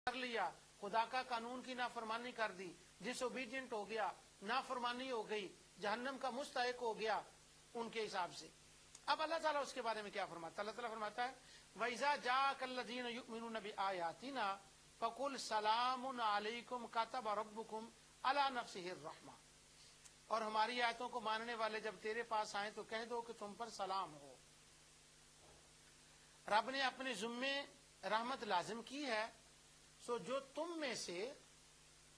کر لیا, خدا کا قانون کی نافرمانی کر دی, ڈس اوبیڈینٹ ہو گیا, نافرمانی ہو گئی, جہنم کا مستحق ہو گیا ان کے حساب سے. اب اللہ تعالیٰ اس کے بارے میں کیا فرماتا ہے؟ اللہ تعالیٰ فرماتا ہے وَإِذَا جَاءَكَ الَّذِينَ يُؤْمِنُونَ بِآيَاتِنَا فَقُلْ سَلَامٌ عَلَيْكُمْ كَتَبَ رَبُّكُمْ عَلَى نَفْسِهِ الرَّحْمَةَ. اور ہماری آیتوں کو ماننے والے جب تیرے پاس آئیں تو کہہ دو کہ تم پر سلام ہو, رب نے اپنے ذمے رحمت لازم کی ہے. سو جو تم میں سے,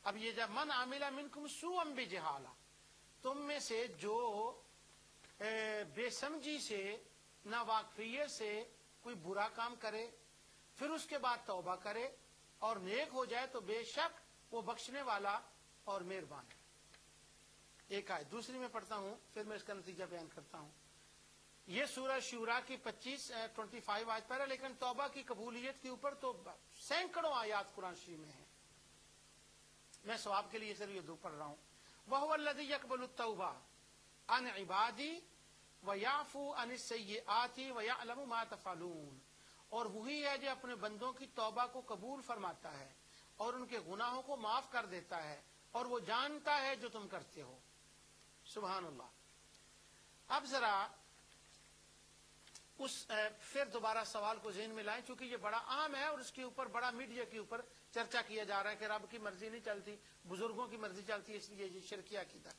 اب یہ جب من عاملہ منکم سوءا بجہالہ, تم میں سے جو بے سمجھی سے, ناواقفیت سے کوئی برا کام کرے, پھر اس کے بعد توبہ کرے اور نیک ہو جائے تو بے شک وہ بخشنے والا اور مہربان ہے. ایک آیت دوسری میں پڑھتا ہوں, پھر میں اس کا نتیجہ بیان کرتا ہوں. یہ سورہ شورا کی 25 آیت پر ہے, لیکن توبہ کی قبولیت کے اوپر تو سینکڑوں آیات قرآن شریف میں ہیں. میں ثواب کے لیے صرف یہ دو پڑھ رہا ہوں. وَهُوَ الَّذِي يَقْبَلُ التَّوْبَةَ عَنْ عِبَادِهِ وَيَعْفُو عَنِ السَّيِّئَاتِ وَيَعْلَمُ مَا تَفْعَلُونَ. اور وہی ہے جو اپنے بندوں کی توبہ کو قبول فرماتا ہے اور ان کے گناہوں کو معاف کر دیتا ہے, اور وہ جانتا ہے جو تم کرتے ہو. سبحان اللہ. اب ذرا پھر دوبارہ سوال کو ذہن میں لائیں, چونکہ یہ بڑا عام ہے اور اس کے اوپر بڑا میڈیا کے اوپر چرچا کیا جا رہا ہے کہ رب کی مرضی نہیں چلتی, بزرگوں کی مرضی چلتی ہے, اس لیے یہ شرکیہ عقیدہ.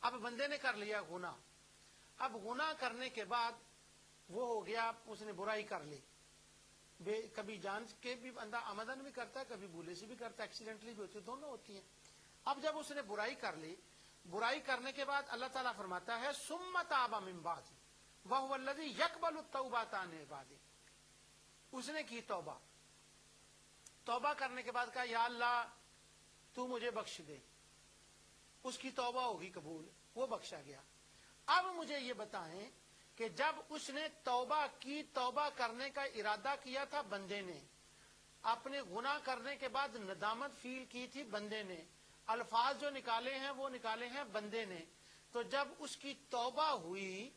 اب بندے نے کر لیا گناہ, اب گناہ کرنے کے بعد وہ ہو گیا, اس نے برائی کر لی, کبھی جان کے بھی بندہ آمدن بھی کرتا ہے, کبھی بھولے سے بھی کرتا ہے, ایکسیڈنٹلی بھی ہوتی ہے, دونوں ہوتی ہیں. اب جب اس نے برائی کر لی, برائی کرنے کے بعد اللہ تعالیٰ فرماتا ہے ثم تاب من بعد وَهُوَ الَّذِي يَقْبَلُ التَّوْبَةَ عَنْ عِبَادِهِ. اس نے کی توبہ, توبہ کرنے کے بعد کہا یا اللہ تو مجھے بخش دے, اس کی توبہ ہوگی قبول, وہ بخشا گیا. اب مجھے یہ بتائیں کہ جب اس نے توبہ کی, توبہ کرنے کا ارادہ کیا تھا بندے نے, اپنے گناہ کرنے کے بعد ندامت فیل کی تھی بندے نے, الفاظ جو نکالے ہیں وہ نکالے ہیں بندے نے, تو جب اس کی توبہ ہوئی,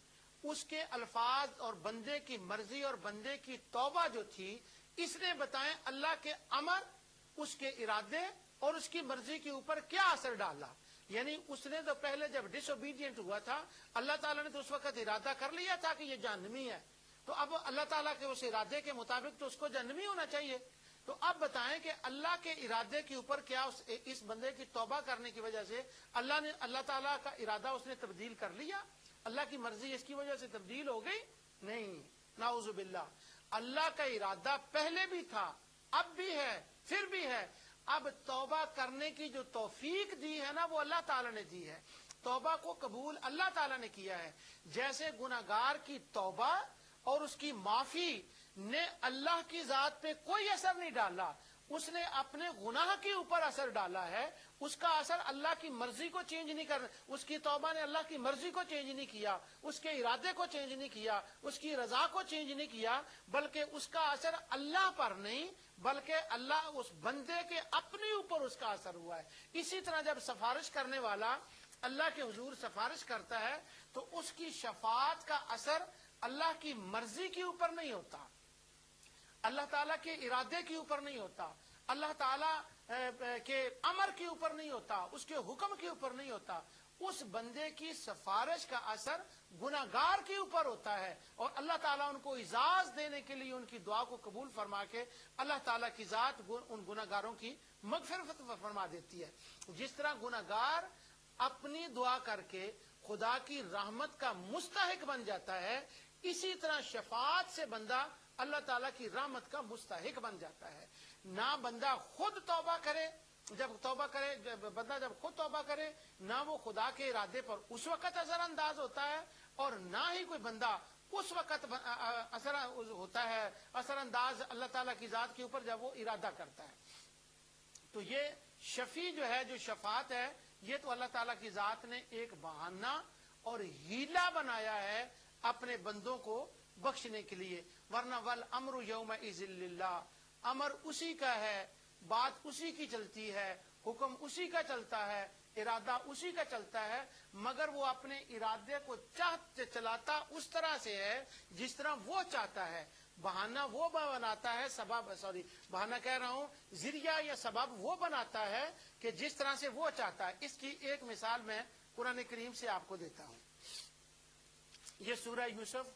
اس کے الفاظ اور بندے کی مرضی اور بندے کی توبہ جو تھی, اس نے بتائیں اللہ کے امر, اس کے ارادے اور اس کی مرضی کے اوپر کیا اثر ڈالا. یعنی اس نے تو پہلے جب ڈس اوبیڈینٹ ہوا تھا, اللہ تعالیٰ نے تو اس وقت ارادہ کر لیا تھا کہ یہ جہنمی ہے, تو اب اللہ تعالیٰ کے اس ارادے کے مطابق تو اس کو جہنمی ہونا چاہیے. تو اب بتائیں کہ اللہ کے ارادے کے اوپر کیا اس بندے کی توبہ کرنے کی وجہ سے اللہ تعالیٰ کا ارادہ اس نے تبدیل کر لیا, اللہ کی مرضی اس کی وجہ سے تبدیل ہو گئی؟ نہیں, نعوذ باللہ. اللہ کا ارادہ پہلے بھی تھا, اب بھی ہے, پھر بھی ہے. اب توبہ کرنے کی جو توفیق دی ہے نا, وہ اللہ تعالیٰ نے دی ہے. توبہ کو قبول اللہ تعالیٰ نے کیا ہے. جیسے گناہگار کی توبہ اور اس کی معافی نے اللہ کی ذات پہ کوئی اثر نہیں ڈالا, اس نے اپنے گناہ کے اوپر اثر ڈالا ہے. اس کا اثر اللہ کی مرضی کو چینج نہیں کر, اس کی توبہ نے اللہ کی مرضی کو چینج نہیں کیا, اس کے ارادے کو چینج نہیں کیا, اس کی رضا کو چینج نہیں کیا, بلکہ اس کا اثر اللہ پر نہیں بلکہ اللہ اس بندے کے اپنے اوپر اس کا اثر ہوا ہے. اسی طرح جب سفارش کرنے والا اللہ کے حضور سفارش کرتا ہے تو اس کی شفاعت کا اثر اللہ کی مرضی کے اوپر نہیں ہوتا, اللہ تعالیٰ کے ارادے کے اوپر نہیں ہوتا, اللہ تعالیٰ کے امر کے اوپر نہیں ہوتا, اس کے حکم کے اوپر نہیں ہوتا. اس بندے کی سفارش کا اثر گناہگار کے اوپر ہوتا ہے, اور اللہ تعالیٰ ان کو اعزاز دینے کے لیے ان کی دعا کو قبول فرما کے اللہ تعالیٰ کی ذات ان گناہگاروں کی مغفرت فرما دیتی ہے. جس طرح گناہگار اپنی دعا کر کے خدا کی رحمت کا مستحق بن جاتا ہے, اسی طرح شفاعت سے بندہ اللہ تعالیٰ کی رحمت کا مستحق بن جاتا ہے. نہ بندہ خود توبہ کرے, بندہ جب خود توبہ کرے نہ وہ خدا کے ارادے پر اس وقت اثر انداز ہوتا ہے, اور نہ ہی کوئی بندہ اس وقت اثر انداز اللہ تعالیٰ کی ذات کے اوپر جب وہ ارادہ کرتا ہے. تو یہ شفیع جو ہے, جو شفاعت ہے, یہ تو اللہ تعالیٰ کی ذات نے ایک بہانہ اور ہیلا بنایا ہے اپنے بندوں کو بخشنے کے لیے. ورنہ والامر یومئذ للہ, امر اسی کا ہے, بات اسی کی چلتی ہے, حکم اسی کا چلتا ہے, ارادہ اسی کا چلتا ہے, مگر وہ اپنے ارادے کو چلاتا اس طرح سے ہے جس طرح وہ چاہتا ہے. بہانہ وہ بناتا ہے بہانہ کہہ رہا ہوں، ذریعہ یا سبب وہ بناتا ہے کہ جس طرح سے وہ چاہتا ہے۔ اس کی ایک مثال میں قرآن کریم سے آپ کو دیتا ہوں۔ یہ سورہ یوسف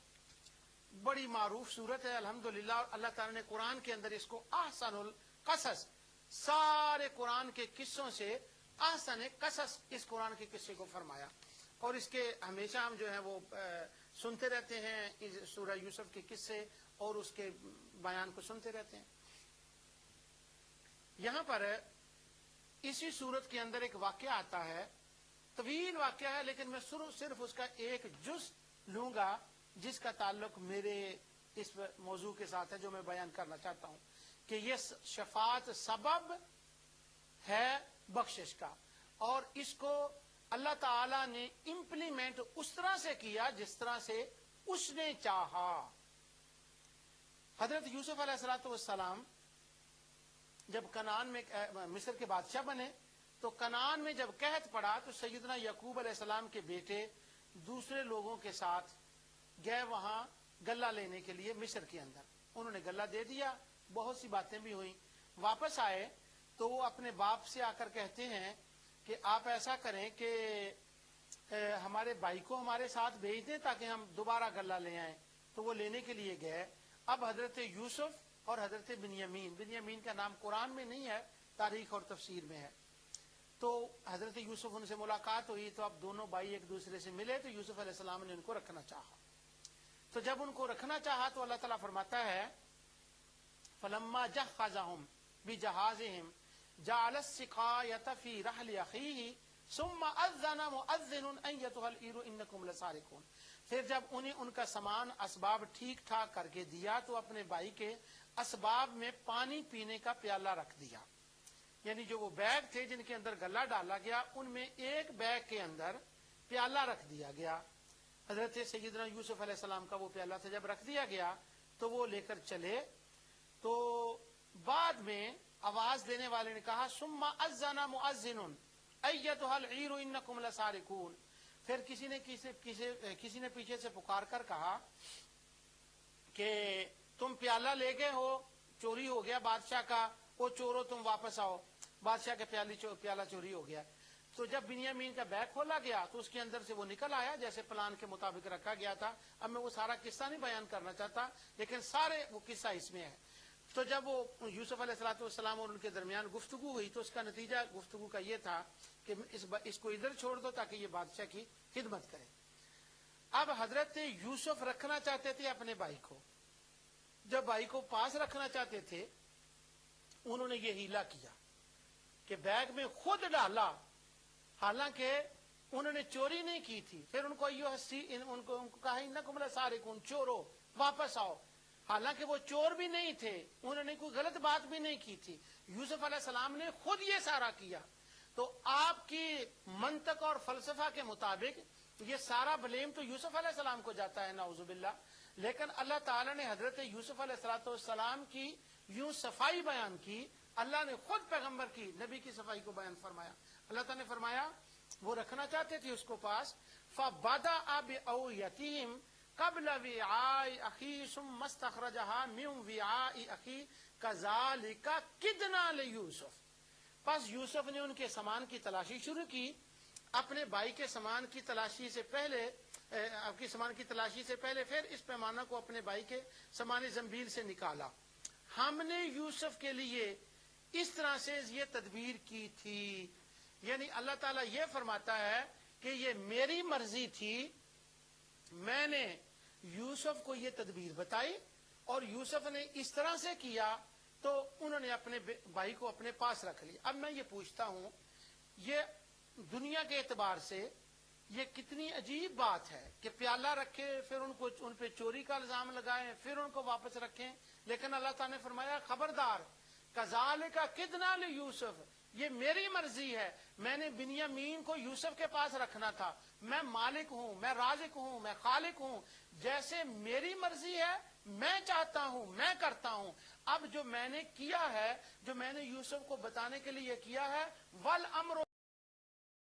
بڑی معروف سورت ہے الحمدللہ، اور اللہ تعالیٰ نے قرآن کے اندر اس کو احسن القصص، سارے قرآن کے قصوں سے احسن قصص اس قرآن کے قصے کو فرمایا، اور اس کے ہمیشہ ہم جو ہیں وہ سنتے رہتے ہیں، اس سورہ یوسف کے قصے اور اس کے بیان کو سنتے رہتے ہیں۔ یہاں پر اسی سورت کے اندر ایک واقعہ آتا ہے، طویل واقعہ ہے، لیکن میں صرف اس کا ایک جز لوں گا جس کا تعلق میرے اس موضوع کے ساتھ ہے، جو میں بیان کرنا چاہتا ہوں کہ یہ شفاعت سبب ہے بخشش کا، اور اس کو اللہ تعالی نے امپلیمنٹ اس طرح سے کیا جس طرح سے اس نے چاہا۔ حضرت یوسف علیہ السلام جب کنعان میں مصر کے بادشاہ بنے تو کنعان میں جب قحط پڑا تو سیدنا یعقوب علیہ السلام کے بیٹے دوسرے لوگوں کے ساتھ گئے وہاں غلہ لینے کے لیے مصر کے اندر۔ انہوں نے غلہ دے دیا، بہت سی باتیں بھی ہوئیں، واپس آئے تو وہ اپنے باپ سے آ کر کہتے ہیں کہ آپ ایسا کریں کہ ہمارے بھائی کو ہمارے ساتھ بھیج دیں تاکہ ہم دوبارہ غلہ لے آئیں۔ تو وہ لینے کے لیے گئے۔ اب حضرت یوسف اور حضرت بنیامین کا نام قرآن میں نہیں ہے، تاریخ اور تفسیر میں ہے۔ تو حضرت یوسف ان سے ملاقات ہوئی تو اب دونوں بھائی ایک دوسرے سے ملے تو یوسف علیہ السلام نے ان کو رکھنا چاہا۔ تو جب ان کو رکھنا چاہا تو اللہ تعالیٰ فرماتا ہے فَلَمَّا جَهَّزَهُمْ بِجَهَازِهِمْ جَعَلَ السِّقَایَةَ فِي رَحْلِ أَخِیهِ ثُمَّ أَذَّنَ مُؤَذِّنٌ أَیَّتُهَا الْعِیرُ إِنَّکُمْ لَسَارِقُونَ۔ پھر جب انہیں ان کا سامان اسباب ٹھیک ٹھاک کر کے دیا تو اپنے بھائی کے اسباب میں پانی پینے کا پیالہ رکھ دیا، یعنی جو وہ بیگ تھے جن کے اندر غلہ ڈالا گیا ان میں ایک بیگ کے اندر پیالہ رکھ دیا گیا۔ حضرت سیدنا یوسف علیہ السلام کا وہ پیالہ تھا، جب رکھ دیا گیا تو وہ لے کر چلے، تو بعد میں آواز دینے والے نے کہا ثم اذن مؤذن ایتھا العیر انکم لسارقون۔ پھر کسی نے پیچھے سے پکار کر کہا کہ تم پیالہ لے گئے ہو، چوری ہو گیا بادشاہ کا، وہ چورو تم واپس آؤ، بادشاہ کا پیالہ چوری ہو گیا۔ تو جب بنیامین کا بیگ کھولا گیا تو اس کے اندر سے وہ نکل آیا جیسے پلان کے مطابق رکھا گیا تھا۔ اب میں وہ سارا قصہ نہیں بیان کرنا چاہتا، لیکن سارے وہ قصہ اس میں ہے۔ تو جب وہ یوسف علیہ السلام اور ان کے درمیان گفتگو ہوئی تو اس کا نتیجہ گفتگو کا یہ تھا کہ اس کو ادھر چھوڑ دو تاکہ یہ بادشاہ کی خدمت کرے۔ اب حضرت یوسف رکھنا چاہتے تھے اپنے بھائی کو، جب بھائی کو پاس رکھنا چاہتے تھے انہوں نے یہ ہیلا کیا کہ بیگ میں خود ڈالا، حالانکہ انہوں نے چوری نہیں کی تھی۔ پھر ان کو کہا انکم لسارقون، چورو واپس آؤ، حالانکہ وہ چور بھی نہیں تھے، انہوں نے کوئی غلط بات بھی نہیں کی تھی۔ یوسف علیہ السلام نے خود یہ سارا کیا۔ تو آپ کی منطق اور فلسفہ کے مطابق یہ سارا بلیم تو یوسف علیہ السلام کو جاتا ہے، نعوذ باللہ، لیکن اللہ تعالیٰ نے حضرت یوسف علیہ السلام کی یوں صفائی بیان کی، اللہ نے خود پیغمبر کی نبی کی صفائی کو بیان فرمایا۔ اللہ تعالیٰ نے فرمایا وہ رکھنا چاہتے تھے اس کو پاس، فَبَدَأَ بِأَوْعِیَتِهِمْ قَبْلَ وِعَاءِ أَخِیهِ ثُمَّ اسْتَخْرَجَهَا مِنْ وِعَاءِ أَخِیهِ كَذَلِكَ كِدْنَا لِيُوسُف۔ پس یوسف نے ان کے سامان کی تلاشی شروع کی، اپنے بھائی کے سامان کی تلاشی سے پہلے پھر اس پیمانہ کو اپنے بھائی کے سامان زنبیل سے نکالا۔ ہم نے یوسف کے لیے اس طرح سے یہ تدبیر کی تھی، یعنی اللہ تعالیٰ یہ فرماتا ہے کہ یہ میری مرضی تھی، میں نے یوسف کو یہ تدبیر بتائی اور یوسف نے اس طرح سے کیا تو انہوں نے اپنے بھائی کو اپنے پاس رکھ لیا۔ اب میں یہ پوچھتا ہوں، یہ دنیا کے اعتبار سے یہ کتنی عجیب بات ہے کہ پیالہ رکھے، پھر ان پہ چوری کا الزام لگائیں، پھر ان کو واپس رکھیں، لیکن اللہ تعالیٰ نے فرمایا خبردار کذالک کدنا لیوسف، یہ میری مرضی ہے، میں نے بنیامین کو یوسف کے پاس رکھنا تھا، میں مالک ہوں، میں رازق ہوں، میں خالق ہوں، جیسے میری مرضی ہے میں چاہتا ہوں میں کرتا ہوں۔ اب جو میں نے کیا ہے، جو میں نے یوسف کو بتانے کے لیے کیا ہے، والامر